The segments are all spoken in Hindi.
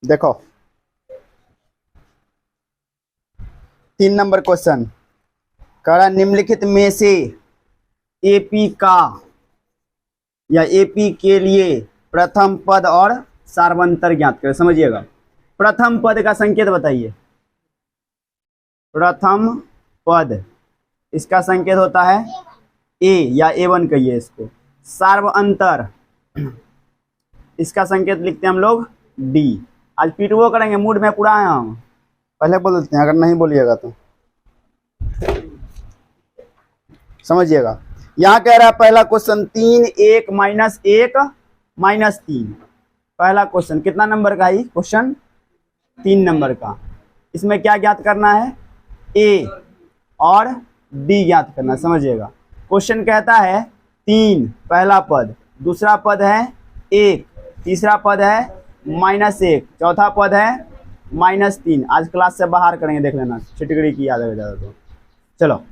देखो 3 नंबर क्वेश्चन कह रहा निम्नलिखित में से एपी का या एपी के लिए प्रथम पद और सार्वंतर ज्ञात करें। समझिएगा, प्रथम पद का संकेत बताइए। प्रथम पद इसका संकेत होता है ए या A1 कहिए इसको। सार्वंतर इसका संकेत लिखते हैं हम लोग डी। आज पीटवो करेंगे, मूड में पूरा है हम, पहले बोल देते हैं, अगर नहीं बोलिएगा तो समझिएगा। यहाँ कह रहा है पहला क्वेश्चन 3 1 -1 -3। पहला क्वेश्चन कितना नंबर का है? क्वेश्चन 3 नंबर का। इसमें क्या ज्ञात करना है? ए और डी ज्ञात करना। समझिएगा, क्वेश्चन कहता है 3 पहला पद, दूसरा पद है 1, तीसरा पद है -1, चौथा पद है -3। आज क्लास से बाहर करेंगे, देख लेना, छिटकड़ी की याद है ज़्यादा तो। चलो,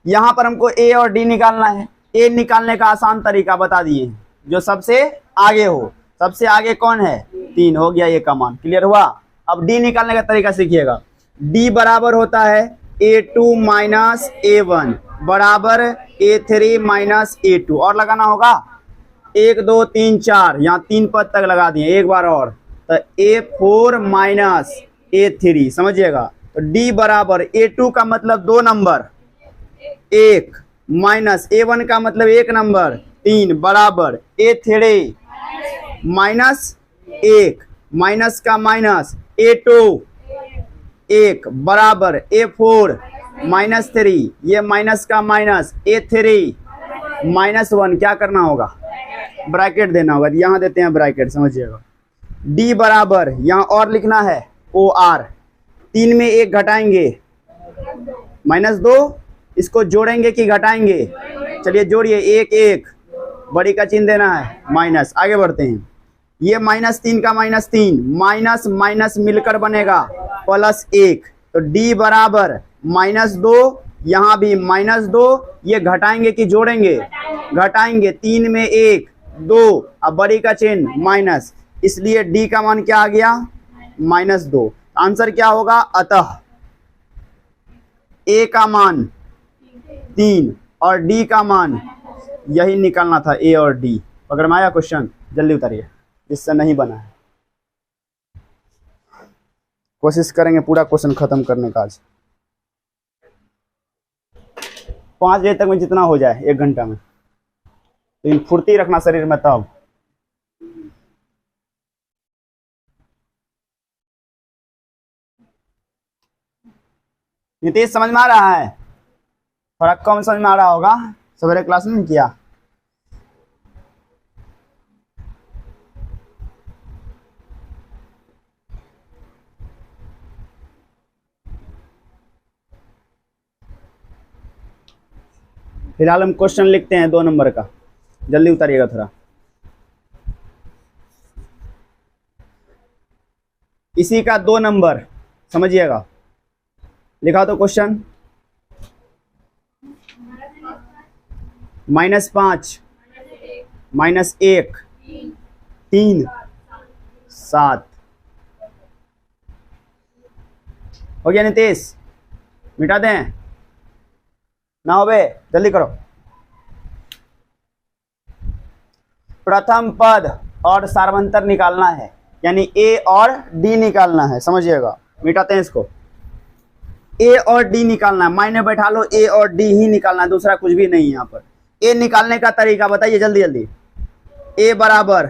यहाँ पर हमको ए और डी निकालना है। ए निकालने का आसान तरीका बता दिए, जो सबसे आगे हो। सबसे आगे कौन है? 3, हो गया ए का मान। क्लियर हुआ? अब डी निकालने का तरीका सीखिएगा। डी बराबर होता है A2 - A1 बराबर A3 - A2। और लगाना होगा 1 2 3 4, यहाँ 3 पद तक लगा दिए, एक बार और, तो A4 - A3। समझिएगा, तो डी बराबर A2 का मतलब 2 नंबर 1 माइनस A1 का मतलब 1 नंबर 3 बराबर A3 -1 माइनस का माइनस A2 1 बराबर A4 -3, ये माइनस का माइनस A3 -1। क्या करना होगा? ब्रैकेट देना होगा। यहाँ देते हैं ब्रैकेट। समझिएगा, D बराबर यहाँ और लिखना है OR। 3 में 1 घटाएंगे -2, इसको जोड़ेंगे कि घटाएंगे? चलिए जोड़िए, 1 1, बड़ी का चिन्ह देना है माइनस। आगे बढ़ते हैं, ये -3 का -3, माइनस माइनस मिलकर बनेगा +1, तो D बराबर -2, यहाँ भी -2, ये घटाएंगे कि जोड़ेंगे? घटाएंगे। 3 में 1 2, अब बड़ी का चिन्ह माइनस, इसलिए D का मान क्या आ गया? -2। आंसर क्या होगा? अतः A का मान 3 और D का मान, यही निकालना था, A और D। पकड़ में आया क्वेश्चन? जल्दी उतारिए, जिससे नहीं बना है। कोशिश करेंगे पूरा क्वेश्चन खत्म करने का आज 5 बजे तक में, जितना हो जाए 1 घंटा में। लेकिन फुर्ती रखना शरीर में तब। नीतीश समझ में आ रहा है? थोड़ा कम समझ में आ रहा होगा, सवेरे क्लास में नहीं किया। फिलहाल हम क्वेश्चन लिखते हैं 2 नंबर का, जल्दी उतारिएगा थोड़ा। इसी का 2 नंबर समझिएगा, लिखा तो क्वेश्चन। -5 -1 3 7 हो गया नीतीश? मिटा दें ना? हो बे, जल्दी करो। प्रथम पद और सार्वंतर निकालना है, यानी ए और डी निकालना है। समझिएगा, मिटाते हैं इसको। ए और डी निकालना है, मायने बैठा लो, ए और डी ही निकालना है, दूसरा कुछ भी नहीं है यहाँ पर। ए निकालने का तरीका बताइए जल्दी जल्दी। ए बराबर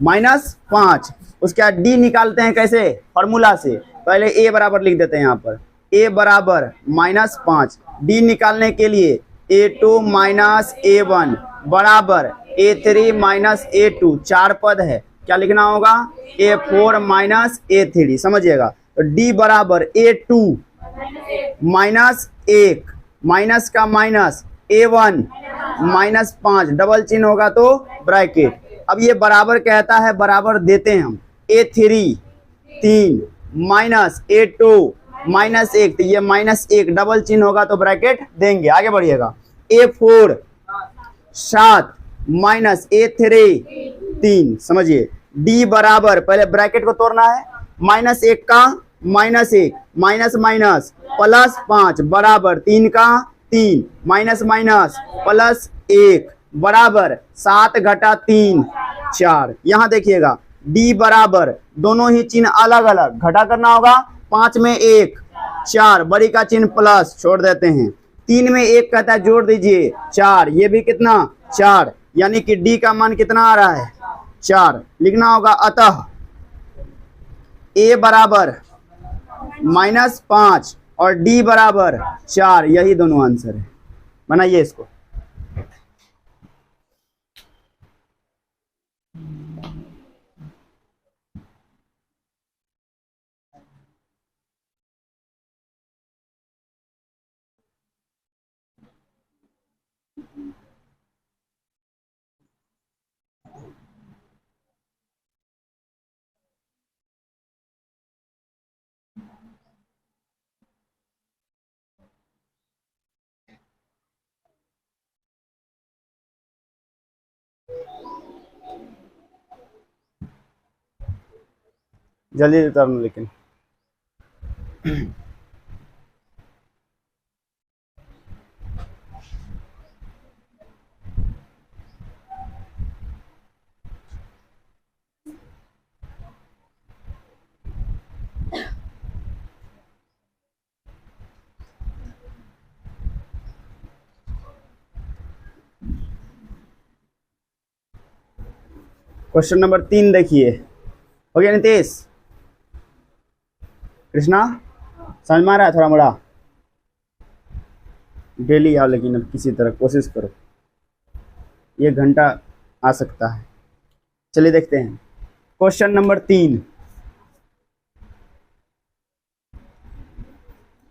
-5, उसके बाद डी निकालते हैं कैसे? फॉर्मूला से। पहले ए बराबर लिख देते हैं यहाँ पर, ए बराबर -5। डी निकालने के लिए A2 - A1 बराबर A3 - A2, 4 पद है, क्या लिखना होगा? A4 - A3। समझिएगा, तो D बराबर A2 -1 माइनस का माइनस A1 -5, डबल चिन्ह होगा तो ब्रैकेट। अब ये बराबर कहता है, बराबर देते हैं हम। A3 3 माइनस A2 -1, तो ये -1 डबल चिन्ह होगा तो ब्रैकेट देंगे। आगे बढ़िएगा, A4 7 माइनस A3 3, समझिए डी बराबर, पहले ब्रैकेट को तोड़ना है, माइनस 1 का माइनस 1 माइनस माइनस प्लस 5 बराबर 3 का 3 माइनस माइनस प्लस 1 बराबर 7 घटा 3 4। यहां देखिएगा डी बराबर, दोनों ही चिन्ह अलग अलग, घटा करना होगा, 5 में 1 4, बड़ी का चिन्ह प्लस छोड़ देते हैं, 3 में 1 कहता है जोड़ दीजिए 4, ये भी कितना 4, यानी कि डी का मान कितना आ रहा है 4। लिखना होगा अतः ए बराबर -5 और डी बराबर 4, यही दोनों आंसर है। बनाइए इसको। जल्दी उतारना लेकिन। क्वेश्चन नंबर 3 देखिए, हो गया नीतीश? कृष्णा समझ में आ रहा है? थोड़ा मोड़ा डेली आओ, लेकिन अब किसी तरह कोशिश करो, 1 घंटा आ सकता है। चलिए देखते हैं क्वेश्चन नंबर 3।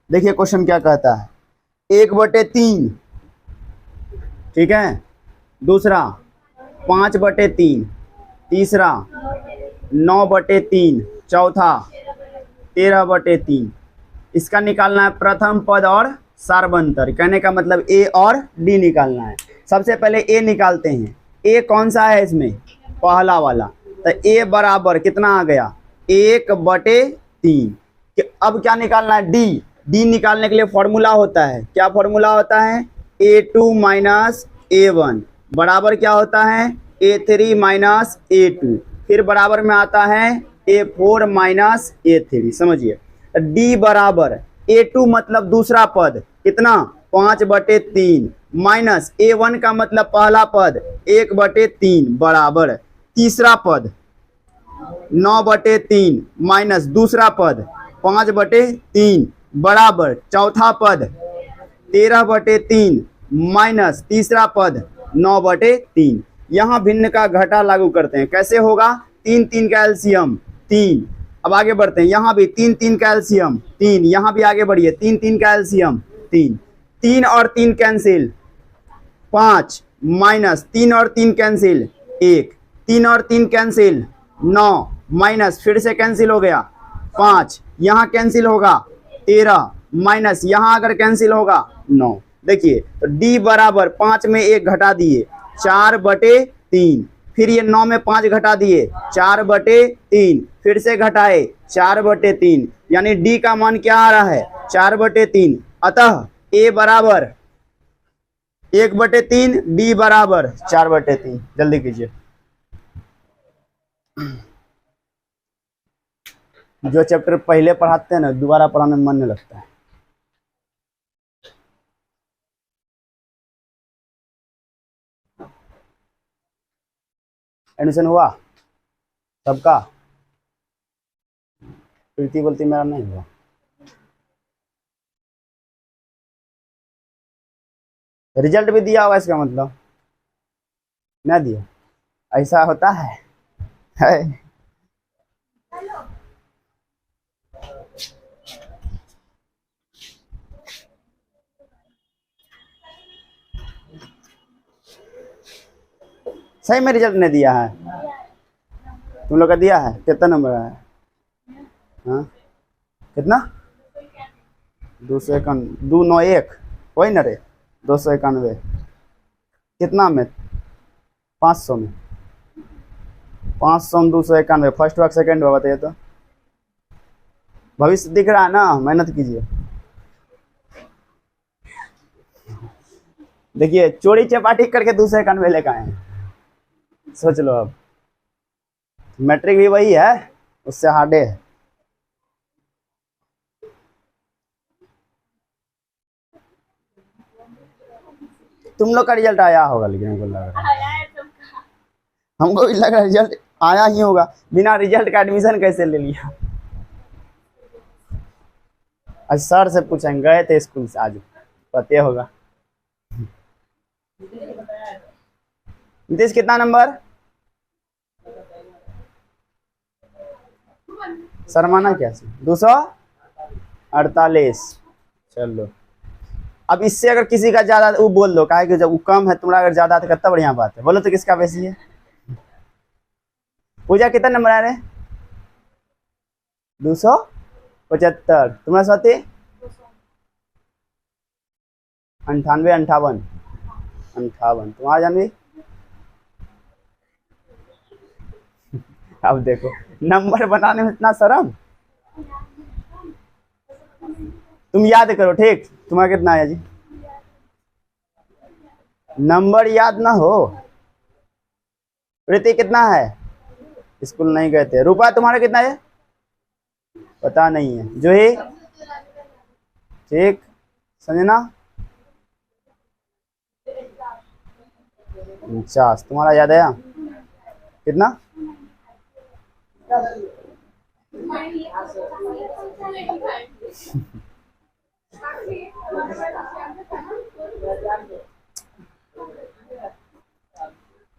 देखिए क्वेश्चन क्या कहता है, 1/3, ठीक है, दूसरा 5/3, तीसरा 9/3, चौथा 13/3। इसका निकालना है प्रथम पद और सार्वंतर, कहने का मतलब ए और डी निकालना है। सबसे पहले ए निकालते हैं। ए कौन सा है इसमें? पहला वाला। तो ए बराबर कितना आ गया 1/3। अब क्या निकालना है? डी। डी निकालने के लिए फॉर्मूला होता है, क्या फॉर्मूला होता है? A2 माइनस A1 बराबर क्या होता है? A3 माइनस A2, फिर बराबर में आता है A4 माइनस A3। समझिए, डी बराबर A2 मतलब दूसरा पद कितना 5/3 माइनस A1 का मतलब पहला पद 1/3 बराबर तीसरा पद 9/3 माइनस दूसरा पद 5/3 बराबर चौथा पद 13/3 माइनस तीसरा पद 9/3। यहाँ भिन्न का घटा लागू करते हैं। कैसे होगा? 3 3 का एलसीएम 3। अब आगे बढ़ते हैं, यहाँ भी 3 3 का एलसीएम 3, यहाँ भी आगे बढ़िए 3 3 का एलसीएम 3। 3 और 3 कैंसिल 5 माइनस 3 और 3 कैंसिल 1, 3 और 3 कैंसिल 9 माइनस फिर से कैंसिल हो गया 5, यहाँ कैंसिल होगा 13 माइनस यहाँ अगर कैंसिल होगा 9। देखिए तो डी बराबर 5 में 1 घटा दिए 4/3, फिर ये 9 में 5 घटा दिए 4/3, फिर से घटाए 4/3, यानी डी का मान क्या आ रहा है 4/3। अतः ए बराबर 1/3, डी बराबर 4/3। जल्दी कीजिए। जो चैप्टर पहले पढ़ाते हैं ना, दोबारा पढ़ाने में मन नहीं लगता है। एडमिशन हुआ सबका? प्रीति बोलती मेरा नहीं हुआ। रिजल्ट भी दिया होगा, इसका मतलब नहीं दिया, ऐसा होता है। सही में रिजल्ट नहीं दिया है? तुम लोग का दिया है? कितना नंबर है? हाँ कितना? 291 वही ना रे, 291 कितना में? 500 में। 500 291, फर्स्ट वर्ग सेकेंड हुआ, बताइए तो। भविष्य दिख रहा है ना, मेहनत कीजिए। देखिए चोरी चपाटी करके 291 लेकर आए हैं, सोच लो अब। मैट्रिक भी वही है, उससे हार्डे है। तुम लोग का रिजल्ट आया होगा, लेकिन हमको लग रहा है, हमको भी लग रहा है रिजल्ट आया ही होगा। बिना रिजल्ट का एडमिशन कैसे ले लिया? आज सर से पूछेंगे, गए थे स्कूल से आज, पता होगा। नीतीश कितना नंबर? शर्माना क्या 248। चलो अब इससे अगर किसी का ज्यादा वो बोल दो, काहे कि जब वो कम है तुम्हारा अगर ज्यादा तो कितना बढ़िया बात है। बोलो तो किसका बेसी है? पूजा कितना नंबर आ रहे? 275। तुम्हारा स्वाति? 98 58 58। तुम्हारा जानवी? अब देखो नंबर बनाने में इतना शर्म। तुम याद करो ठीक, तुम्हारा कितना आया जी? नंबर याद ना हो। प्रीति कितना है? स्कूल नहीं गए थे। रूपा तुम्हारा कितना है? पता नहीं है। जो ही ठीक। संजना 49। तुम्हारा याद है कितना?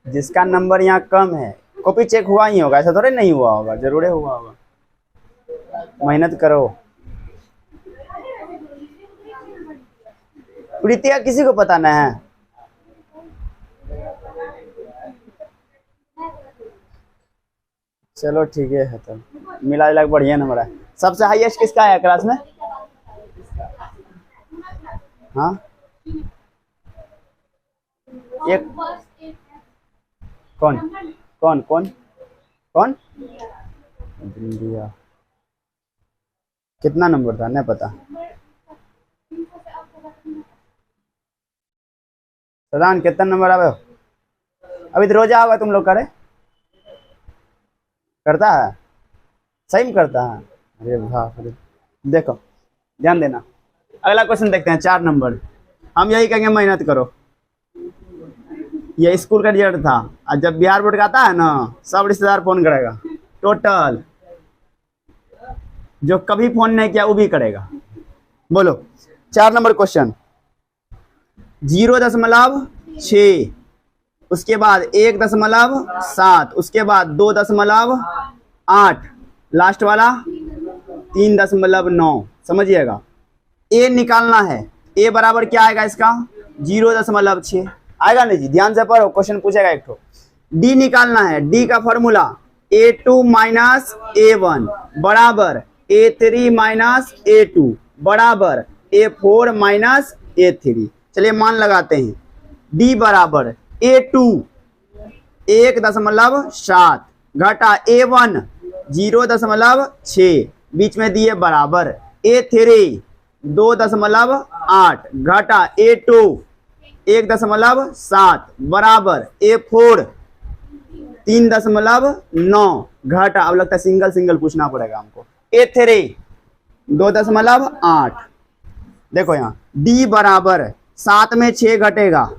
जिसका नंबर यहाँ कम है कॉपी चेक हुआ ही होगा, ऐसा थोड़े नहीं हुआ होगा, जरूर हुआ होगा। मेहनत करो। प्रीतिया किसी को पता नहीं है? चलो ठीक है, तो मिला जुला बढ़िया नंबर है। सबसे हाईएस्ट किसका है क्लास में? हाँ एक कौन कौन कौन कौन? इंडिया। कितना नंबर था नहीं पता। सदान कितना नंबर आवे? अभी तो रोजा होगा तुम लोग करे? करता है? सही में करता है? अरे वाह, देखो ध्यान देना। अगला क्वेश्चन देखते हैं, 4 नंबर। हम यही कहेंगे मेहनत करो। ये स्कूल का रिजल्ट था, और जब बिहार बोर्ड का आता है ना, सब रिश्तेदार फोन करेगा टोटल। जो कभी फोन नहीं किया वो भी करेगा। बोलो 4 नंबर क्वेश्चन। 0.6, उसके बाद 1.7, उसके बाद 2.8, लास्ट वाला 3.9। समझिएगा, ए निकालना है। ए बराबर क्या आएगा इसका? 0.6 आएगा नहीं जी, ध्यान से पढ़ो, क्वेश्चन पूछेगा एक तो। डी निकालना है। डी का फॉर्मूला A2 माइनस A1 बराबर A3 माइनस A2 बराबर A4 माइनस A3। चलिए मान लगाते हैं। डी बराबर A2 1.7 घटा A1 0.6, बीच में दिए बराबर। A3 2.8 घटा A2 1.7 बराबर A4 3.9 घटा, अब लगता है सिंगल सिंगल पूछना पड़ेगा हमको। A3 2.8। देखो यहाँ D बराबर 7 में 6 घटेगा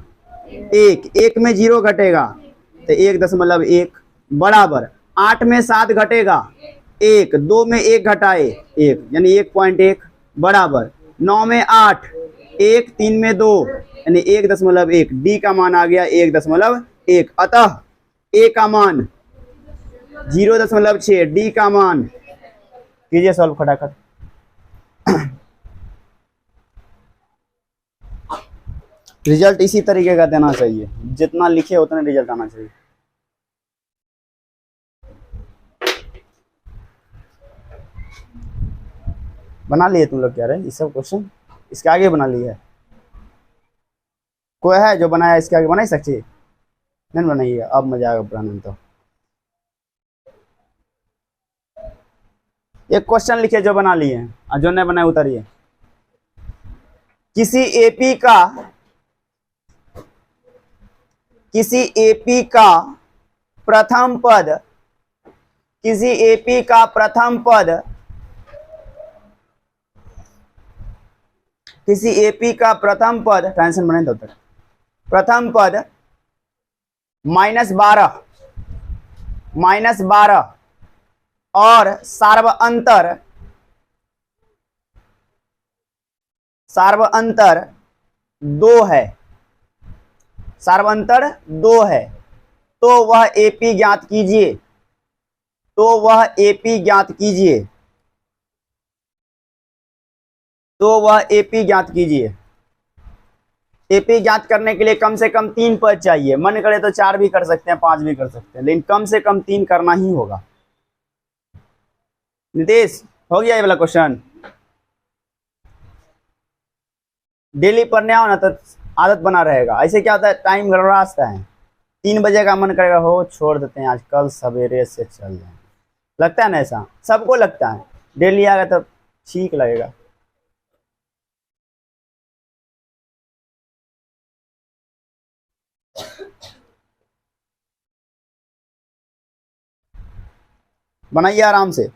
1, 1 में 0 घटेगा तो 1.1 बराबर 8 में 7 घटेगा 1, 2 में 1 घटाए 1 यानी 1.1 बराबर 9 में 8, 1, 3 में 2 यानी 1.1। डी का मान आ गया 1.1। अतः ए का मान 0.6, डी का मान कीजिए सॉल्व फटाफट। रिजल्ट इसी तरीके का देना चाहिए, जितना लिखे उतना रिजल्ट आना चाहिए। बना लिए तुम लोग क्या रहे ये सब क्वेश्चन? इसके आगे बना लिए है? कोई है जो बनाया इसके आगे? बना ही सकती नहीं बनाइए, अब मजा आएगा बनाने में तो। एक क्वेश्चन लिखिए जो बना लिए और जो नहीं बनाए उतारिए। किसी एपी का प्रथम पद, किसी एपी का प्रथम पद, किसी एपी का प्रथम पद, टेंशन बने तब तक, प्रथम पद -12 और सार्वअंतर 2 है, सार्वअंतर 2 है, तो वह एपी ज्ञात कीजिए, तो वह एपी ज्ञात कीजिए, तो वह एपी ज्ञात कीजिए। एपी ज्ञात करने के लिए कम से कम 3 पद चाहिए, मन करे तो 4 भी कर सकते हैं, 5 भी कर सकते हैं, लेकिन कम से कम 3 करना ही होगा। नीतीश हो गया ये वाला क्वेश्चन? डेली पढ़ने आओ ना तो आदत बना रहेगा। ऐसे क्या होता है, टाइम गड़बड़ाता है, 3 बजे का मन करेगा हो छोड़ देते हैं आज, कल सवेरे से चल जाए, लगता है ना, ऐसा सबको लगता है। डेली आएगा तब ठीक लगेगा। बनाइए आराम से।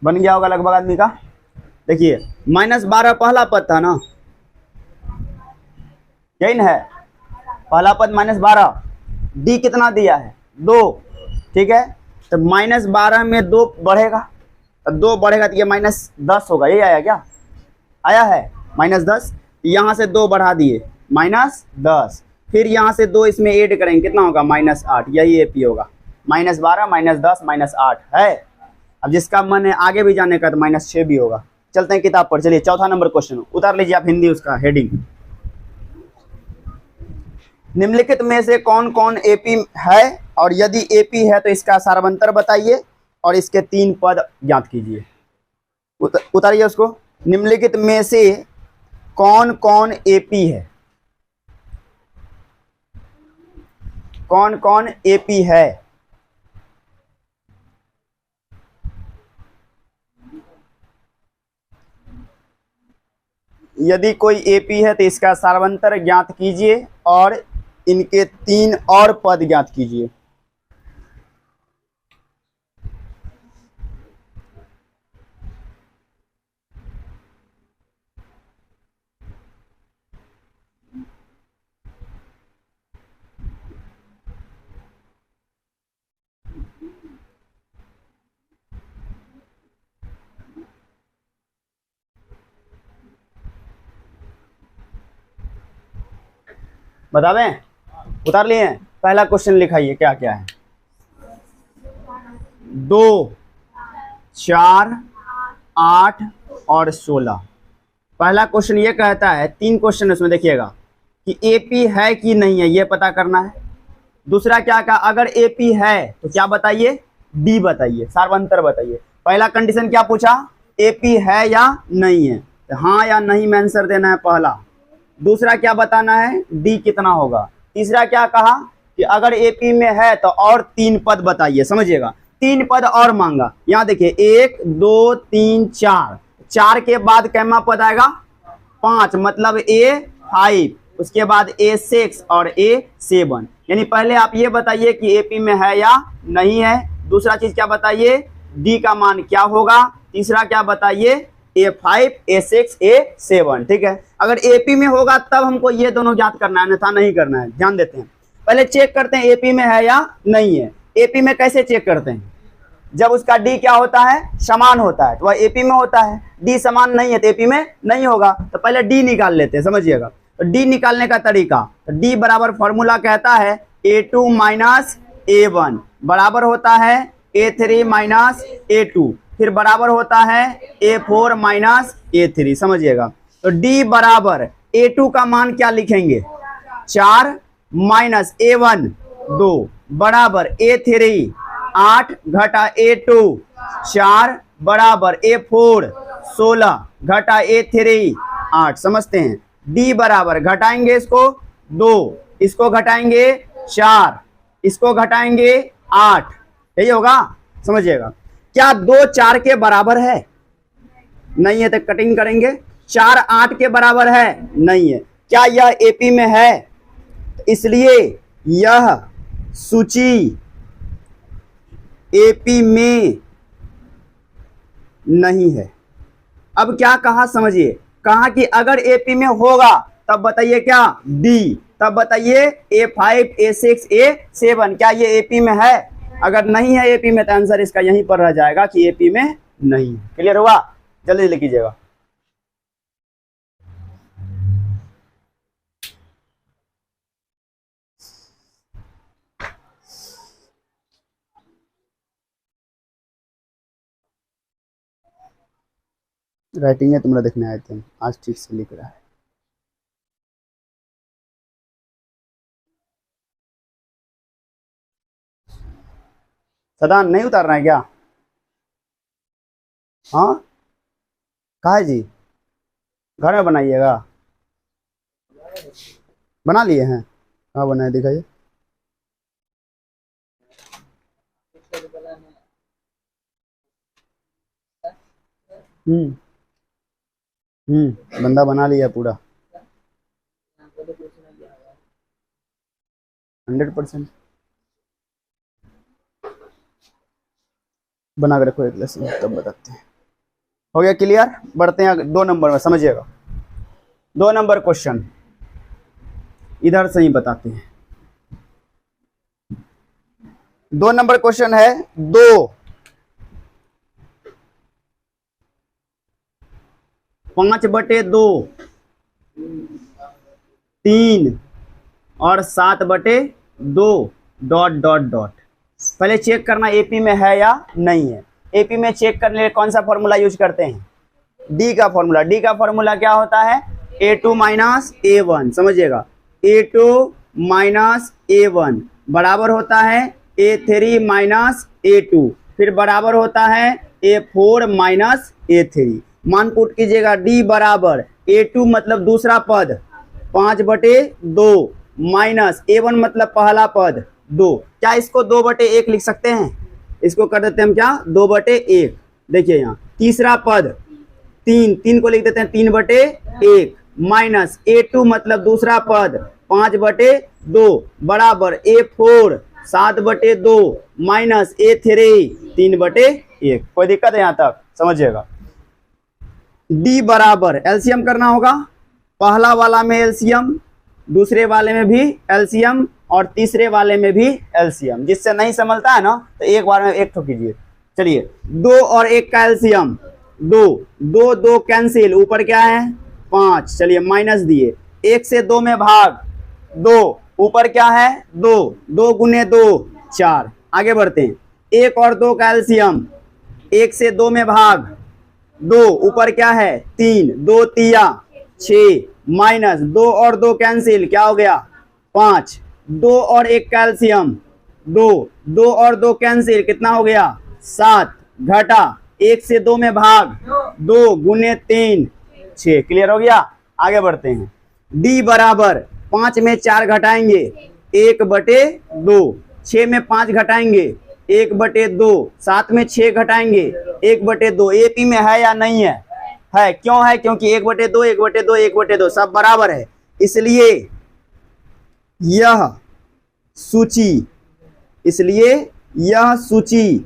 बन गया होगा लगभग आदमी का। देखिए -12 पहला पद था ना, यही ना है पहला पद -12। डी कितना दिया है 2, ठीक है, तो -12 में 2 बढ़ेगा, तो 2 बढ़ेगा तो ये -10 होगा, यही आया क्या? आया है -10। यहाँ से 2 बढ़ा दिए -10, फिर यहाँ से 2 इसमें ऐड करेंगे, कितना होगा -8, यही एपी होगा। -12 -10 -8 है। अब जिसका मन है आगे भी जाने का तो -6 भी होगा। चलते हैं किताब पर। चलिए चौथा नंबर क्वेश्चन उतार लीजिए आप, हिंदी उसका हेडिंग। निम्नलिखित में से कौन कौन एपी है, और यदि एपी है तो इसका सार्वंतर बताइए और इसके 3 पद ज्ञात कीजिए। उतारिए उसको। निम्नलिखित में से कौन कौन एपी है, कौन कौन एपी है? यदि कोई एपी है तो इसका सार्वंतर ज्ञात कीजिए और इनके 3 और पद ज्ञात कीजिए। बता दें, उतार लिए? पहला क्वेश्चन लिखाइए क्या क्या है। 2, 4, 8 और 16। पहला क्वेश्चन ये कहता है, 3 क्वेश्चन उसमें देखिएगा कि एपी है कि नहीं है, ये पता करना है। दूसरा क्या कहा, अगर एपी है तो क्या बताइए, डी बताइए, सार्वंतर बताइए। पहला कंडीशन क्या पूछा, एपी है या नहीं है, तो हाँ या नहीं में आंसर देना है पहला। दूसरा क्या बताना है, डी कितना होगा, तीसरा क्या कहा कि अगर एपी में है तो और 3 पद बताइए, समझिएगा 3 पद और मांगा। यहाँ देखिए 1 2 3 4, 4 के बाद कैमा पद आएगा 5, मतलब A5, उसके बाद A6 और A7। यानी पहले आप ये बताइए कि एपी में है या नहीं है। दूसरा चीज क्या बताइए, डी का मान क्या होगा। तीसरा क्या बताइए, A5 A6 A7। ठीक है, अगर एपी में होगा तब हमको ये दोनों ज्ञात करना है, अन्यथा नहीं करना है। ध्यान देते हैं, पहले चेक करते हैं एपी में है या नहीं है। एपी में कैसे चेक करते हैं, जब उसका डी क्या होता है, समान होता है, तो वह एपी में होता है। डी समान नहीं है तो एपी में नहीं होगा। तो पहले डी निकाल लेते हैं, समझिएगा। तो डी निकालने का तरीका, तो डी बराबर फॉर्मूला कहता है A2 माइनस A1 बराबर होता है A3 माइनस A2, फिर बराबर होता है A4 माइनस A3, समझिएगा। तो डी बराबर A2 का मान क्या लिखेंगे, 4 माइनस A1 2 बराबर A3 8 घटा A2 4 बराबर A4 16 घटा A3 8। समझते हैं, D बराबर घटाएंगे इसको 2, इसको घटाएंगे 4, इसको घटाएंगे 8, यही होगा, समझिएगा। क्या 2 4 के बराबर है, नहीं है तो कटिंग करेंगे। 4 8 के बराबर है, नहीं है। क्या यह एपी में है, इसलिए यह सूची एपी में नहीं है। अब क्या कहा समझिए, कहा कि अगर एपी में होगा तब बताइए क्या, डी, तब बताइए A5 A6 A7 क्या ये एपी में है। अगर नहीं है एपी में तो आंसर इसका यहीं पर रह जाएगा कि एपी में नहीं। क्लियर हुआ, जल्दी लिख लीजिएगा। राइटिंग है तुम्हारा देखने आए थे, आज ठीक से लिख रहा है। सदान नहीं उतारना है क्या, हाँ कहा है जी, घर में बनाइएगा, बना लिए हैं, हाँ बनाए दिखाइए। बंदा बना लिया पूरा 100%। बना के रखो एक लेसन, तब बताते हैं। हो गया क्लियर, बढ़ते हैं 2 नंबर में, समझिएगा। 2 नंबर क्वेश्चन इधर से ही बताते हैं। 2 नंबर क्वेश्चन है 2 5/2 3 और 7/2 डॉट डॉट डॉट। पहले चेक करना एपी में है या नहीं है। एपी में चेक करने के लिए कौन सा फॉर्मूला यूज करते हैं, डी का फॉर्मूला। डी का फॉर्मूला क्या होता है, A2 माइनस A1, समझिएगा। A2 माइनस A1 बराबर होता है A3 माइनस A2, फिर बराबर होता है A4 माइनस A3। मान पुट कीजिएगा, डी बराबर A2 मतलब दूसरा पद 5/2 माइनस A1 मतलब पहला पद 2। क्या इसको 2/1 लिख सकते हैं, इसको कर देते हैं हम क्या, 2/1। देखिए यहाँ तीसरा पद 3 को लिख देते हैं 3/1 माइनस A2 मतलब दूसरा पद 5/2 बराबर A4 7/2 माइनस A3 3/1। कोई दिक्कत है यहाँ तक, समझिएगा। डी बराबर एलसीएम करना होगा, पहला वाला में एलसीएम, दूसरे वाले में भी एलसीएम और तीसरे वाले में भी एलसीएम। जिससे नहीं समझता है ना तो एक बार में एक ठो कीजिए। चलिए 2 और 1 का एलसीएम 2, 2 2 कैंसिल, ऊपर क्या है 5, चलिए माइनस दिए। 1 से 2 में भाग 2, ऊपर क्या है 2, 2 गुने 2 4। आगे बढ़ते हैं, 1 और 2 का एलसीएम, 1 से 2 में भाग 2, ऊपर क्या है 3, 2 तिया 6 माइनस 2 और 2 कैंसिल, क्या हो गया 5। 2 और 1 कैल्शियम 2, 2 और 2 कैंसिल, कितना हो गया 7 घटा 1 से 2 में भाग 2 गुने 3 6। क्लियर हो गया, आगे बढ़ते हैं। डी बराबर 5 में 4 घटाएंगे 1/2, 6 में 5 घटाएंगे 1/2, 7 में 6 घटाएंगे 1/2। एपी में है या नहीं है? है। क्यों है? क्योंकि 1/2 1/2 1/2 सब बराबर है, इसलिए यह सूची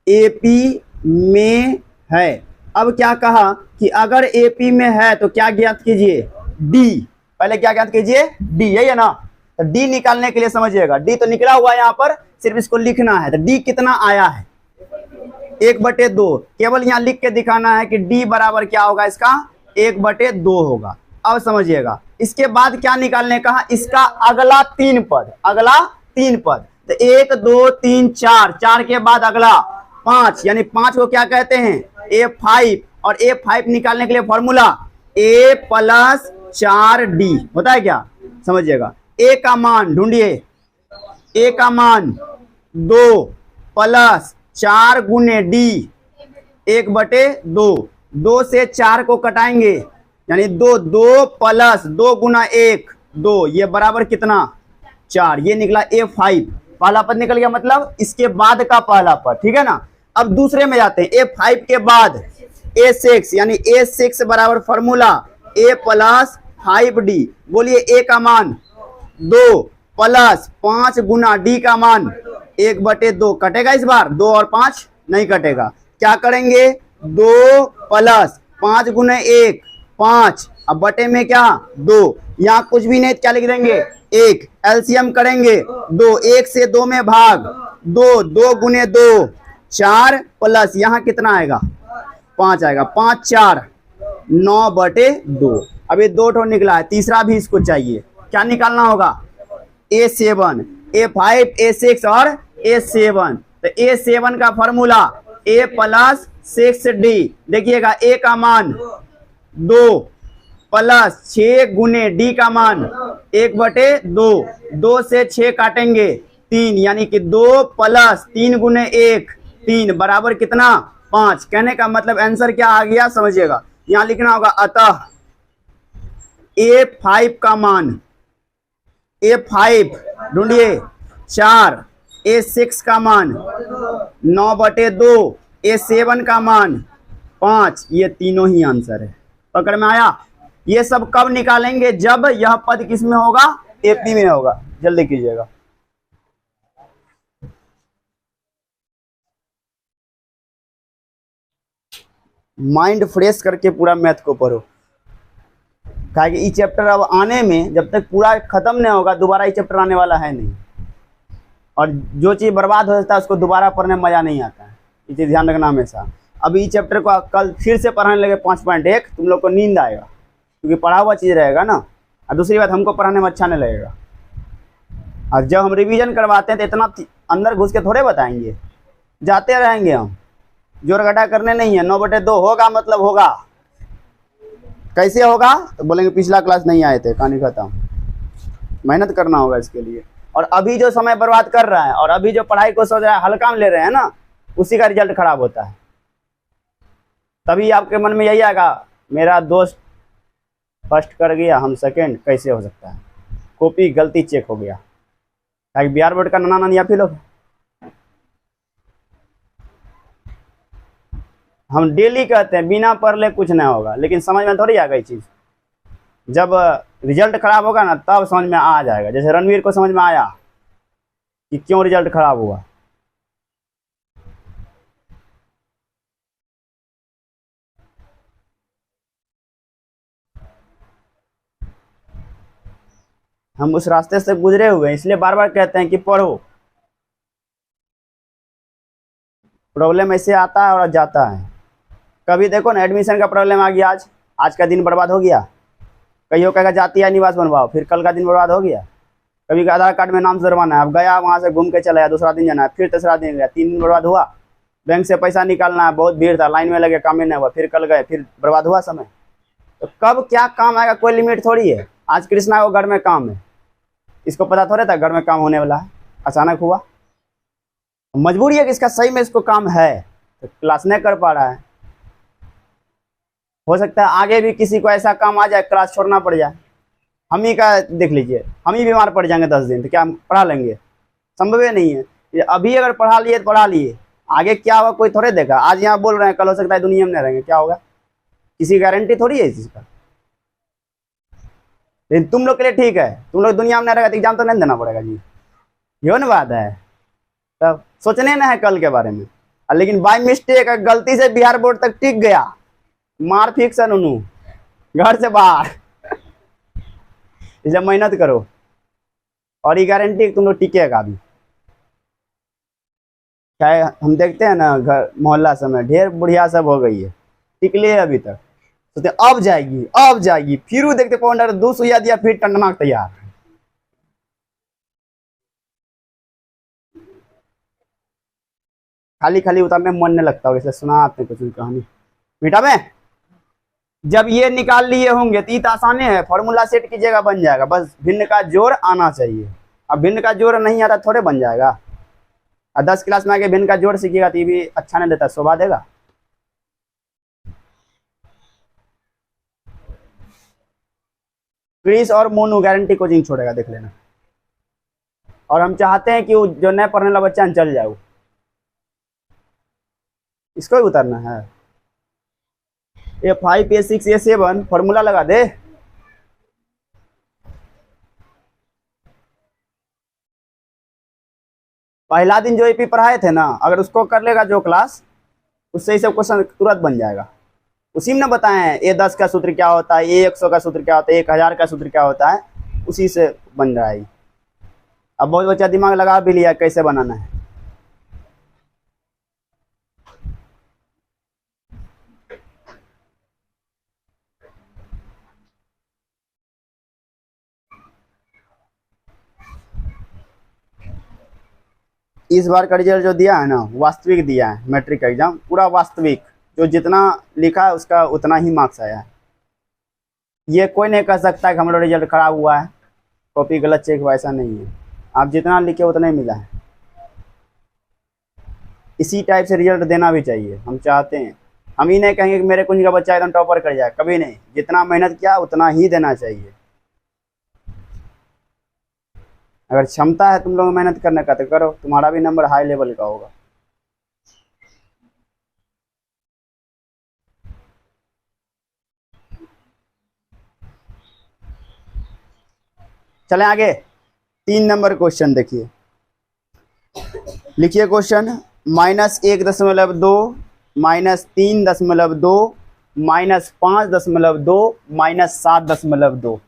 एपी में है। अब क्या कहा कि अगर एपी में है तो क्या ज्ञात कीजिए? डी। पहले क्या ज्ञात कीजिए? डी, यही है ना? तो डी निकालने के लिए समझिएगा, डी तो निकला हुआ है यहाँ पर, सिर्फ इसको लिखना है। तो डी कितना आया है? 1/2। केवल यहाँ लिख के दिखाना है कि डी बराबर क्या होगा इसका? 1/2 होगा। अब समझिएगा, इसके बाद क्या निकालने कहा? इसका अगला 3 पद, अगला 3 पद। तो 1 2 3 4, 4 के बाद अगला 5, यानी 5 को क्या कहते हैं? A5। और A5 निकालने के लिए फॉर्मूला A + 4D होता है क्या? समझिएगा, A का मान ढूंढिए। A का मान 2 + 4 × D 1/2। 2 से 4 को कटाएंगे, यानी 2 + 2 × 1 2, ये बराबर कितना? 4। ये निकला A5, पहला पद निकल गया, मतलब इसके बाद का पहला पद, ठीक है ना? अब दूसरे में जाते हैं। A5 के बाद A6, यानी A6 बराबर फॉर्मूला A + 5D। बोलिए A का मान 2 + 5 × D का मान 1/2। कटेगा इस बार? 2 और 5 नहीं कटेगा। क्या करेंगे? 2 + 5 × 1 5, अब बटे में क्या? 2। यहाँ कुछ भी नहीं, क्या लिख देंगे? 1। एलसीएम करेंगे 2, 1 से 2 में भाग 2, 2 × 2 4 प्लस यहाँ कितना आएगा? 5 आएगा। 5 4 9/2। अब ये 2 ठो निकला है, तीसरा भी इसको चाहिए। क्या निकालना होगा? A7, A5, A6 और A7। तो A7 का फॉर्मूला A + 6D। देखिएगा, A का मान 2 + 6 × D का मान 1/2। 2 से 6 काटेंगे 3, यानी कि 2 + 3 × 1 3 बराबर कितना? 5। कहने का मतलब आंसर क्या आ गया? समझिएगा, यहां लिखना होगा अतः A5 का मान, A5 ढूंढिए 4, A6 का मान 9/2, A7 का मान 5। ये तीनों ही आंसर है। पकड़ में आया? ये सब कब निकालेंगे? जब यह पद किस में होगा? एपी में होगा। जल्दी कीजिएगा। माइंड फ्रेश करके पूरा मैथ को पढ़ो, कहा कि ये चैप्टर अब आने में जब तक पूरा खत्म नहीं होगा दोबारा ये चैप्टर आने वाला है नहीं। और जो चीज़ बर्बाद हो जाता है उसको दोबारा पढ़ने में मज़ा नहीं आता है, ये चीज़ ध्यान रखना हमेशा। अभी ये चैप्टर को कल फिर से पढ़ाने लगे 5.1, तुम लोग को नींद आएगा, क्योंकि पढ़ा हुआ चीज़ रहेगा ना। और दूसरी बात, हमको पढ़ाने में अच्छा नहीं लगेगा। और जब हम रिवीजन करवाते हैं तो इतना अंदर घुस के थोड़े बताएंगे, जाते रहेंगे हम, जोर घटा करने नहीं है। 9/2 होगा मतलब होगा। कैसे होगा? तो बोलेंगे पिछला क्लास नहीं आए थे, कहानी खत्म। मेहनत करना होगा इसके लिए। और अभी जो समय बर्बाद कर रहा है और अभी जो पढ़ाई को सोच रहा है, हल्का में ले रहे हैं ना, उसी का रिजल्ट खराब होता है। तभी आपके मन में यही आएगा, मेरा दोस्त फर्स्ट कर गया, हम सेकंड, कैसे हो सकता है? कॉपी गलती चेक हो गया। बिहार बोर्ड का नाना नानी आप ही लोग। हम डेली कहते हैं बिना पढ़ ले कुछ नहीं होगा, लेकिन समझ में थोड़ी आ गई चीज़। जब रिजल्ट खराब होगा ना तब समझ में आ जाएगा। जैसे रणवीर को समझ में आया कि क्यों रिजल्ट खराब हुआ। हम उस रास्ते से गुजरे हुए हैं, इसलिए बार बार कहते हैं कि पढ़ो। प्रॉब्लम ऐसे आता है और जाता है। कभी देखो ना, एडमिशन का प्रॉब्लम आ गया, आज का दिन बर्बाद हो गया। कईयों कहेगा जातीय निवास बनवाओ, फिर कल का दिन बर्बाद हो गया। कभी का आधार कार्ड में नाम सुधरवाना है, अब गया वहाँ से घूम के चला गया, दूसरा दिन जाना है, फिर तीसरा दिन गया, 3 दिन बर्बाद हुआ। बैंक से पैसा निकालना है, बहुत भीड़ था, लाइन में लगे, काम ही नहीं हुआ, फिर कल गए, फिर बर्बाद हुआ समय। तो कब क्या काम आएगा कोई लिमिट थोड़ी है। आज कृष्णा को घर में काम है, इसको पता थोड़ा था घर में काम होने वाला है, अचानक हुआ। मजबूरी है कि इसका सही में इसको काम है, तो क्लास नहीं कर पा रहा है। हो सकता है आगे भी किसी को ऐसा काम आ जाए, क्लास छोड़ना पड़ जाए। हम ही का देख लीजिए, हम ही बीमार पड़ जाएंगे 10 दिन, तो क्या हम पढ़ा लेंगे? संभव ही नहीं है। अभी अगर पढ़ा लिए तो पढ़ा लिए, आगे क्या होगा कोई थोड़े देखा। आज यहाँ बोल रहे हैं, कल हो सकता है दुनिया में नहीं रहेंगे, क्या होगा? किसी गारंटी थोड़ी है इस चीज का। लेकिन तुम लोग के लिए ठीक है, तुम लोग दुनिया में नहीं रहेगा तो एग्जाम तो नहीं देना पड़ेगा जी, यो ना बात है। तब सोचने ना है कल के बारे में। लेकिन बाय मिस्टेक गलती से बिहार बोर्ड तक टिक गया, मार फिक्सन उन्हों घर से बाहर। इसे मेहनत करो और ये गारंटी तुम लोग टिकेगा अभी। चाहे हम देखते हैं ना घर मोहल्ला समय ढेर बुढ़िया सब हो गई है, टिकले है अभी तक, सोचते अब जाएगी अब जाएगी, फिर वो देखते पाउडर 2 सुइया दिया, फिर टंडनाक तैयार। खाली खाली उतारने में मन नहीं लगता होगा, इसलिए सुना आपने कुछ कहानी बेटा में। जब ये निकाल लिए होंगे तो ये तो आसानी है, फॉर्मूला सेट कीजिएगा बन जाएगा, बस भिन्न का जोड़ आना चाहिए। अब भिन्न का जोड़ नहीं आता थोड़े बन जाएगा। और 10 क्लास में आके भिन्न का जोड़ सीखिएगा तो ये भी अच्छा नहीं देता, शोभा देगा। क्रिस और मोनू गारंटी कोचिंग छोड़ेगा, देख लेना। और हम चाहते हैं कि वो जो नए पढ़ने वाला बच्चा चल जाए, इसको ही उतारना है। A5 A6 A7 फॉर्मूला लगा दे। पहला दिन जो एपी पढ़ाए थे ना, अगर उसको कर लेगा जो क्लास, उससे ही सब क्वेश्चन तुरंत बन जाएगा। उसी में ना बताएं A10 का सूत्र क्या होता है, A100 का सूत्र क्या होता है, 1000 का सूत्र क्या होता है, उसी से बन रहा है। अब बहुत बच्चा दिमाग लगा भी लिया कैसे बनाना है। इस बार का रिजल्ट जो दिया है ना, वास्तविक दिया है। मैट्रिक का एग्जाम पूरा वास्तविक, जो जितना लिखा है उसका उतना ही मार्क्स आया है। ये कोई नहीं कह सकता कि हमारा रिजल्ट खराब हुआ है, कॉपी गलत चेक हुआ, ऐसा नहीं है। आप जितना लिखे उतना ही मिला है। इसी टाइप से रिजल्ट देना भी चाहिए, हम चाहते हैं। हम ही नहीं कहेंगे कि मेरे कुंज का बच्चा एकदम टॉपर कर जाए, कभी नहीं। जितना मेहनत किया उतना ही देना चाहिए। अगर क्षमता है तुम लोग मेहनत करने का तो करो, तुम्हारा भी नंबर हाई लेवल का होगा। चलें आगे। 3 नंबर क्वेश्चन देखिए, लिखिए क्वेश्चन। -1.2 -3.2 -5.2 -7.2।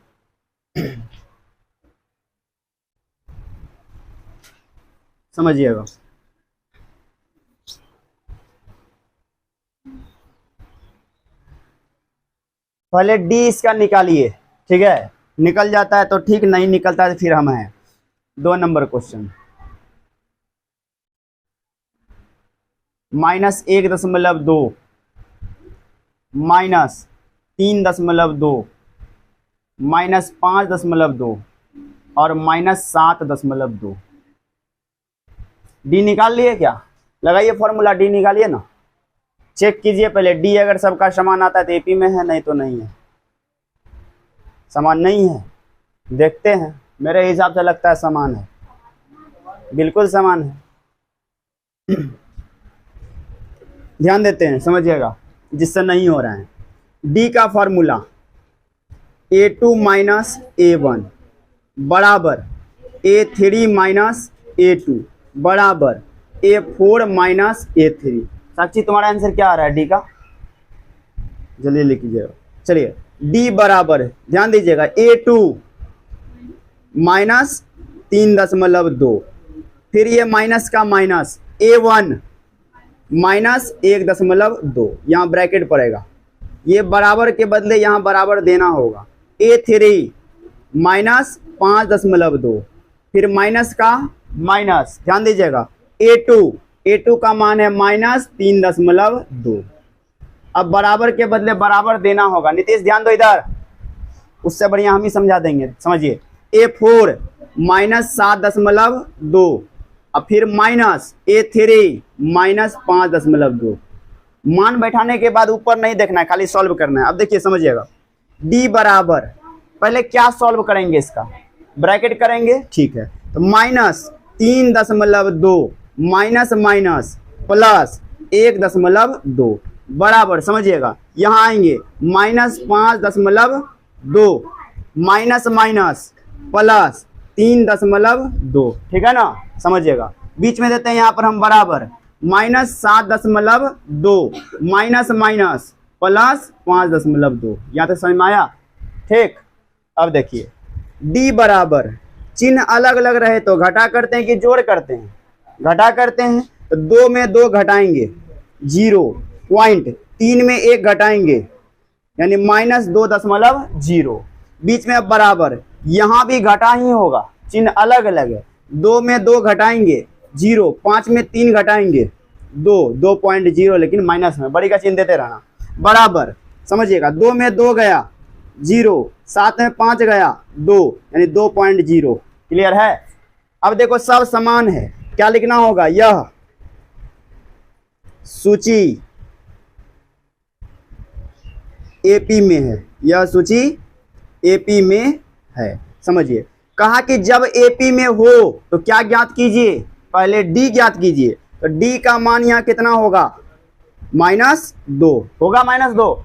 समझिएगा। पहले डी इसका निकालिए, ठीक है। निकल जाता है तो ठीक, नहीं निकलता है तो फिर हम हैं। 2 नंबर क्वेश्चन। -1.2 -3.2 -5.2 और -7.2। डी निकाल लिए क्या? लगाइए फॉर्मूला, डी निकालिए ना। चेक कीजिए पहले डी अगर सबका समान आता है तो एपी में है, नहीं तो नहीं है। समान नहीं है, देखते हैं। मेरे हिसाब से लगता है समान है, बिल्कुल समान है। ध्यान देते हैं, समझिएगा, जिससे नहीं हो रहा है। डी का फॉर्मूला A2 - A1 बराबर A3 - A2 बराबर A4 - A3। साक्षी तुम्हारा आंसर क्या आ रहा है डी का? जल्दी लिख लीजिएगा। चलिए, डी बराबर, ध्यान दीजिएगा, A2 -3.2, फिर ये माइनस का माइनस A1 -1.2, यहाँ ब्रैकेट पड़ेगा। ये बराबर के बदले यहाँ बराबर देना होगा। A3 -5.2, फिर माइनस का माइनस, ध्यान दीजिएगा, A2 का मान है -3.2। अब बराबर के बदले बराबर देना होगा। नीतीश ध्यान दो इधर, उससे बढ़िया हम ही समझा देंगे। समझिए, A4 -7.2 और फिर माइनस A3 -5.2। मान बैठाने के बाद ऊपर नहीं देखना है, खाली सॉल्व करना है। अब देखिए, समझिएगा, D बराबर पहले क्या सॉल्व करेंगे, इसका ब्रैकेट करेंगे, ठीक है। तो -3.2 माइनस माइनस प्लस 1.2 बराबर, समझिएगा यहां आएंगे -5.2 माइनस माइनस प्लस 3.2, ठीक है ना, समझिएगा। बीच में देते हैं यहां पर हम बराबर -7.2 माइनस माइनस प्लस 5.2, यहां तक समझ में आया, ठीक। अब देखिए d बराबर, चिन्ह अलग अलग रहे तो घटा करते हैं कि जोड़ करते हैं, घटा करते हैं, तो 2 में 2 घटाएंगे 0.3 में 1 घटाएंगे यानी -2.0, बीच में अब बराबर, यहां भी घटा ही होगा, चिन्ह अलग अलग है, 2 में 2 घटाएंगे 0, 5 में 3 घटाएंगे 2.0, लेकिन माइनस में बड़ी का चिन्ह देते रहना, बराबर, समझिएगा 2 में 2 गया 0, 7 में 5 गया 2 यानी 2.0, क्लियर है। अब देखो सब समान है, क्या लिखना होगा, यह सूची एपी में है, यह सूची एपी में है, समझिए। कहा कि जब एपी में हो तो क्या ज्ञात कीजिए, पहले डी ज्ञात कीजिए, तो डी का मान यहां कितना होगा, -2 होगा, -2,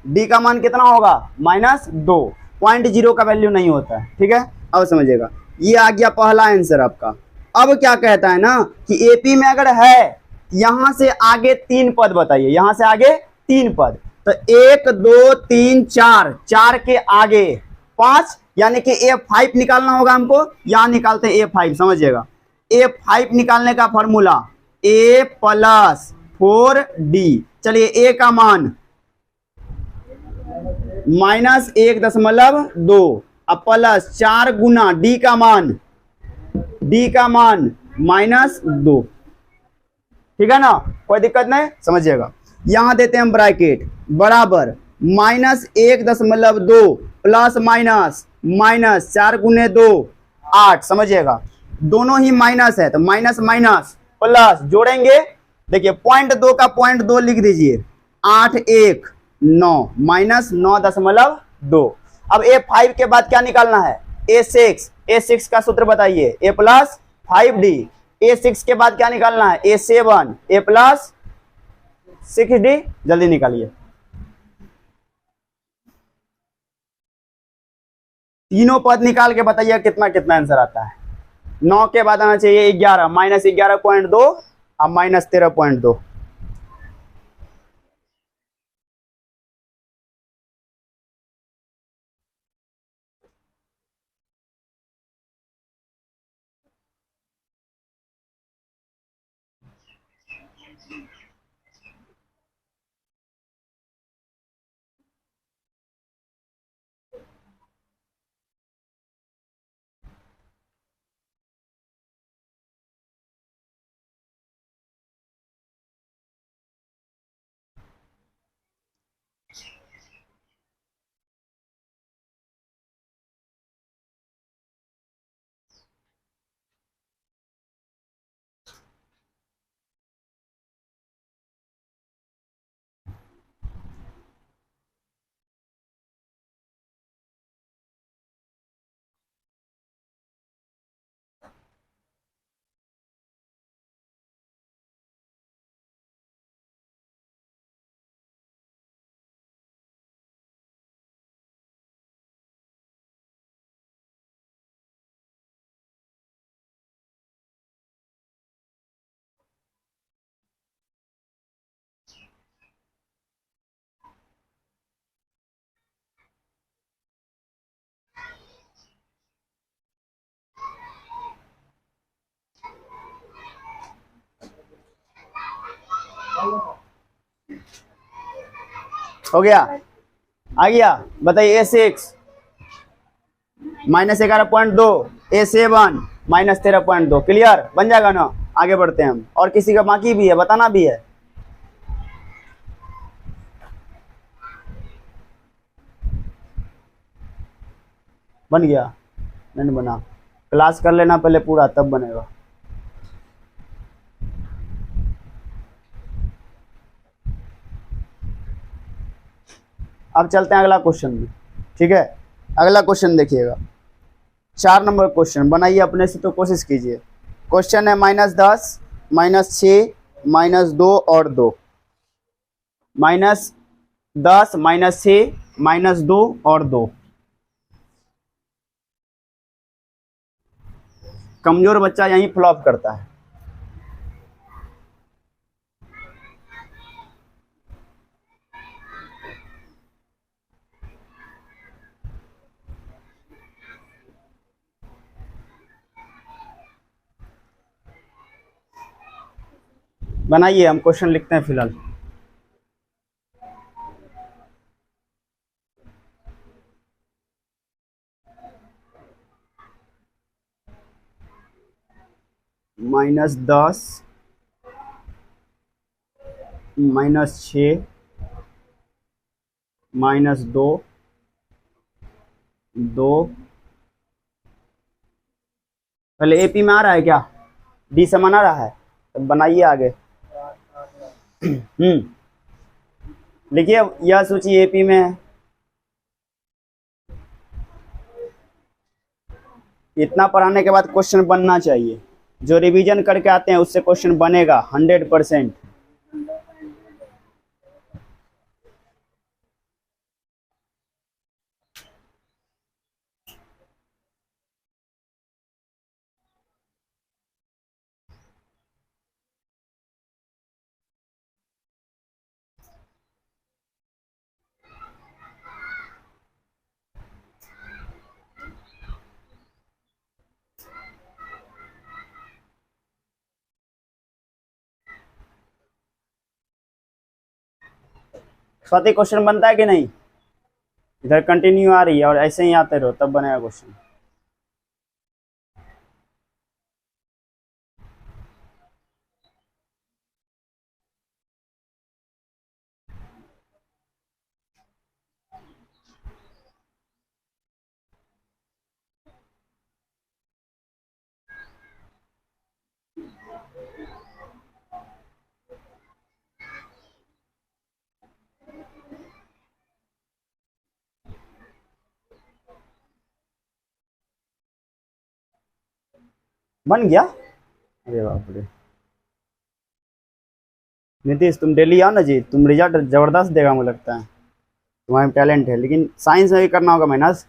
डी का मान कितना होगा, -2, 0.0 का वैल्यू नहीं होता है, ठीक है। अब समझिएगा, ये आ गया पहला आंसर आपका। अब क्या कहता है ना कि एपी में अगर है, यहां से आगे 3 पद बताइए, यहां से आगे 3 पद, तो 1 2 3 4, 4 के आगे 5, यानी कि A5 निकालना होगा हमको, यहां निकालते हैं A5, समझिएगा। A5 निकालने का फॉर्मूला A + 4D, चलिए A का मान -1.2 अब प्लस 4 गुना D का मान -2, ठीक है ना, कोई दिक्कत नहीं, समझिएगा। यहां देते हैं हम ब्रैकेट, बराबर -1.2 प्लस माइनस 4 गुने 2 8, समझिएगा दोनों ही माइनस है, तो माइनस माइनस प्लस जोड़ेंगे, देखिए 0.2 का 0.2 लिख दीजिए, 8 1 9 -9.2। अब A5 के बाद क्या निकालना है, A6 का सूत्र बताइए, A + 5D, A6 के बाद क्या निकालना है, A7, A + 6D, जल्दी निकालिए, तीनों पद निकाल के बताइए कितना कितना आंसर आता है। 9 के बाद आना चाहिए 11, -11.2 और -13.2, हो गया, आ गया, बताइए A6 -11.2, A7 -13.2, क्लियर, बन जाएगा ना। आगे बढ़ते हैं हम, और किसी का बाकी भी है, बताना भी है, बन गया, नहीं बना, क्लास कर लेना पहले पूरा, तब बनेगा। अब चलते हैं अगला क्वेश्चन में, ठीक है। अगला क्वेश्चन देखिएगा, 4 नंबर क्वेश्चन बनाइए अपने से तो कोशिश कीजिए। क्वेश्चन है -10, -6, -2 और 2। -10, -6, -2 और 2। कमजोर बच्चा यहीं फ्लॉप करता है। बनाइए, हम क्वेश्चन लिखते हैं फिलहाल। -10, -6, -2, 2। पहले एपी में आ रहा है क्या? डी समान आ रहा है, तो बनाइए आगे। देखिए यह सूची एपी में है। इतना पढ़ाने के बाद क्वेश्चन बनना चाहिए। जो रिवीजन करके आते हैं उससे क्वेश्चन बनेगा 100%। स्वाति क्वेश्चन बनता है कि नहीं? इधर कंटिन्यू आ रही है और ऐसे ही आते रहो तब बनेगा क्वेश्चन। बन गया? अरे बाप रे, नीतीश तुम डेली आओ ना जी, तुम रिजल्ट जबरदस्त देगा मुझे लगता है। तुम्हारे टैलेंट है, लेकिन साइंस में भी करना होगा मेहनत।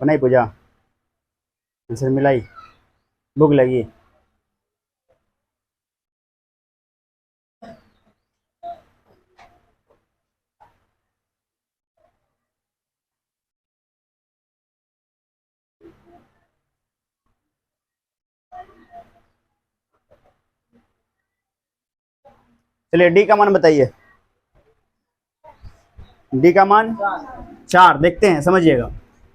बनाई पूजा, आंसर मिलाई, भूख लगी। चलिए डी का मान बताइए। डी का मान 4। देखते हैं, समझिएगा।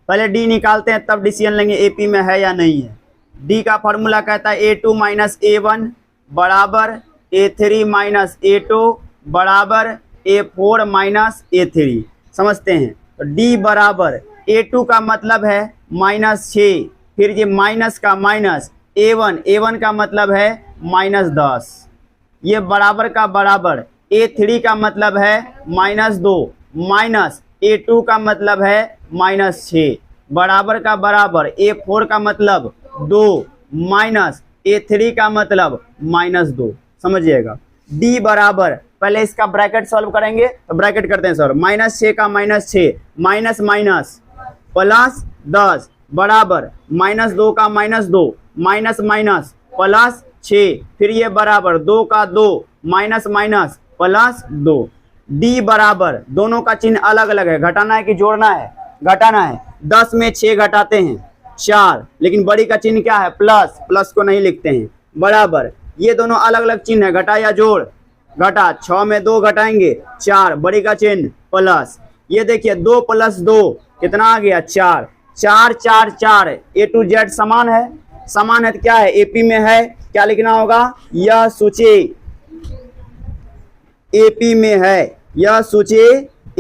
पहले डी निकालते हैं तब डिसीजन लेंगे एपी में है या नहीं है। डी का फॉर्मूला कहता है A2 - A1 बराबर A3 - A2 बराबर A4 - A3। समझते हैं, तो डी बराबर A2 का मतलब है -6, फिर ये माइनस का माइनस A1 का मतलब है -10, ये बराबर का बराबर A3 का मतलब है -2 माइनस A2 का मतलब है -6 बराबर का बराबर A4 का मतलब 2 माइनस A3 का मतलब -2। समझिएगा, D बराबर, पहले इसका ब्रैकेट सॉल्व करेंगे तो ब्रैकेट करते हैं सर। -6 का -6 माइनस माइनस प्लस 10 बराबर -2 का -2 माइनस माइनस प्लस 6, फिर ये बराबर 2 का 2 माइनस माइनस प्लस 2। डी बराबर, दोनों का चिन्ह अलग अलग है, घटाना है कि जोड़ना है? घटाना है। 10 में 6 घटाते हैं 4, लेकिन बड़ी का चिन्ह क्या है? प्लस, प्लस को नहीं लिखते हैं। बराबर, ये दोनों अलग अलग चिन्ह है, घटा या जोड़? घटा। 6 में 2 घटाएंगे 4, बड़ी का चिन्ह प्लस। ये देखिए 2 + 2 कितना आ गया? 4। 4 4 4 A to Z समान है, समान है तो क्या है? एपी में है, क्या लिखना होगा? यह सूची एपी में है, यह सूची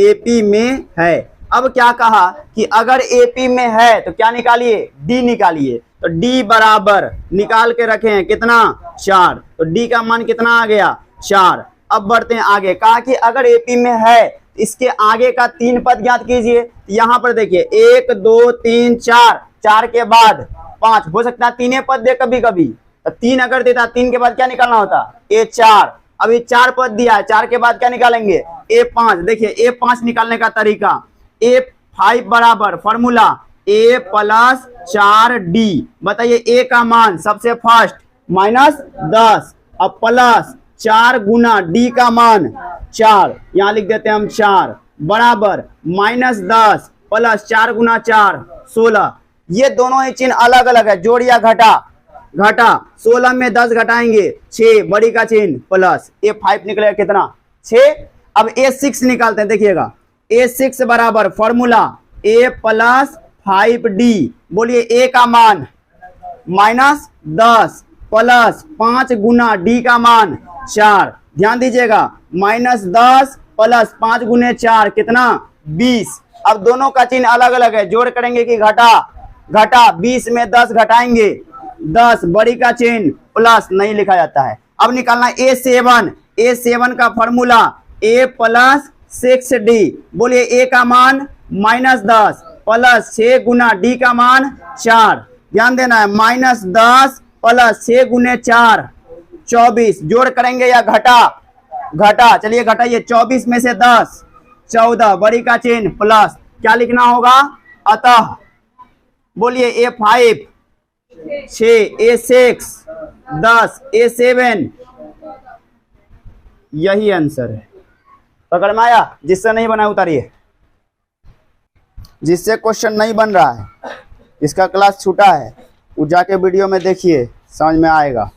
एपी में है। अब क्या कहा कि अगर एपी में है तो क्या निकालिए, डी निकालिए। तो डी बराबर निकाल के रखे हैं कितना, 4। तो डी का मान कितना आ गया, 4। अब बढ़ते हैं आगे, कहा कि अगर एपी में है इसके आगे का 3 पद ज्ञात कीजिए। यहाँ पर देखिए 1 2 3 4, 4 के बाद 5, हो सकता है 3 पद दे कभी कभी, तो 3 अगर देता 3 के बाद क्या निकालना होता, A4। अब ये 4 पद दिया है, 4 के बाद क्या निकालेंगे, A5। देखिए A5 निकालने का तरीका, A5 बराबर फॉर्मूला A प्लस 4D। बताइए A का मान सबसे फर्स्ट -10, अब प्लस 4 गुना D का मान 4, यहां लिख देते हैं हम 4, बराबर -10 प्लस 4 गुना 4 16। ये दोनों ही चिन्ह अलग अलग है, जोड़ या घटा, घटा 16 में 10 घटाएंगे 6, बड़ी का चिन्ह प्लस, A5 निकलेगा कितना, 6। अब A6 निकालते हैं, देखिएगा A6 बराबर फॉर्मूला A प्लस 5D। बोलिए A का मान -10 प्लस 5 गुना D का मान 4। ध्यान दीजिएगा -10 प्लस 5 गुने 4 कितना, 20। अब दोनों का चिन्ह अलग अलग है, जोड़ करेंगे कि घटा, घटा 20 में 10 घटाएंगे 10, बड़ी का चिन्ह प्लस, नहीं लिखा जाता है। अब निकालना A7, A7 का फॉर्मूला A प्लस 6D। बोलिए A का मान -10 प्लस 6 गुना D का मान 4। ध्यान देना है, -10 प्लस 6 गुने 4 24, जोड़ करेंगे या घटा, घटा, चलिए घटाइए 24 में से 10 14, बड़ी का चिन्ह प्लस, क्या लिखना होगा, अतः। बोलिए A5 6, A6 10, A7, यही आंसर है। पकड़ में आया? जिससे नहीं बना उतारिए, जिससे क्वेश्चन नहीं बन रहा है, इसका क्लास छूटा है, वो जाके वीडियो में देखिए, समझ में आएगा।